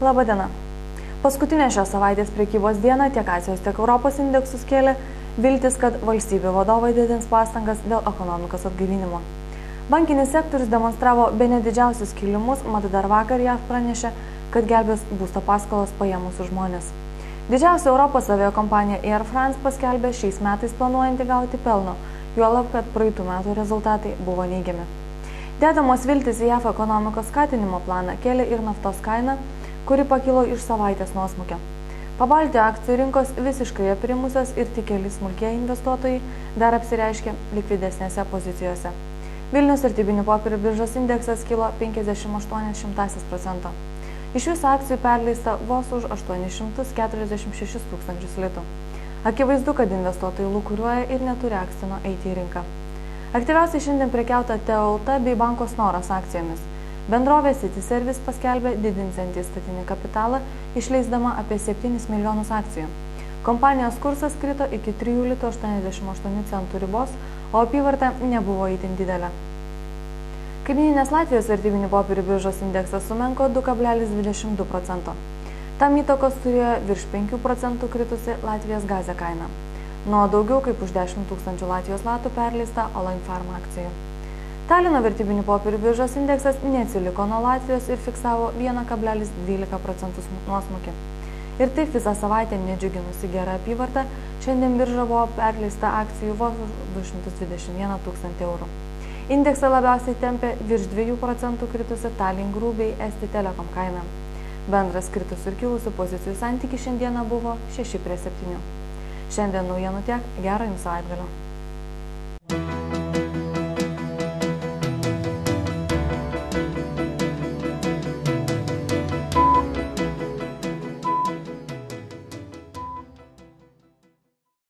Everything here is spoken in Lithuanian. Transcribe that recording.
Labadiena. Paskutinę šios savaitės prekybos dieną tiek Azijos, tiek Europos indeksus kėlė viltis, kad valstybių vadovai didins pastangas dėl ekonomikos atgaivinimo. Bankinis sektorius demonstravo bene didžiausius kilimus, mat dar vakar JAV pranešė, kad gelbės būsto paskolas paėmusių žmonės. Didžiausia Europos aviakompanija Air France paskelbė šiais metais planuojanti gauti pelno, juolab, kad praeitų metų rezultatai buvo neigiami. Dedamos viltis į JAV ekonomikos skatinimo planą kėlė ir naftos kaina, kuri pakilo iš savaitės nuosmukio. Pabaltijos akcijų rinkos visiškai aprimusios ir tik keli smulkieji investuotojai dar apsireiškė likvidesnėse pozicijose. Vilniaus vertybinių popierių biržos indeksas kilo 0,58%. Iš viso akcijų perleista vos už 846 tūkstančius litų. Akivaizdu, kad investuotojai lūkuriuoja ir neturi akstino eiti į rinką. Aktyviausiai šiandien prekiauta TLT bei Banko Snoras akcijomis. Bendrovė City Service paskelbė didinsiantį statinį kapitalą, išleisdama apie 7 milijonus akcijų. Kompanijos kursas krito iki 3,88 litų ribos, o apyvarta nebuvo itin didelė. Kaimyninės Latvijos vertybinių popierių biržos indeksas sumenko 2,22%. Tam įtakos turėjo virš 5% kritusi Latvijos gazė kaina. Nuo daugiau kaip už 10 000 Latvijos latų perleista Oline Pharma akcijų. Talino vertybinių popierių biržos indeksas neatsiliko nuo Latvijos ir fiksavo 1,12% nuosmukį. Ir taip visą savaitę nedžiuginusi gerą apyvartą, šiandien birža buvo perleista akcijų vos 221 000 eurų. Indeksą labiausiai tempė virš 2% kritusi Tallink Group bei Esti Telekom kaina. Bendras kritusių ir kilusių pozicijų santykis šiandieną buvo 6:7. Šiandien naujienų tiek, gero jums savaitgalio.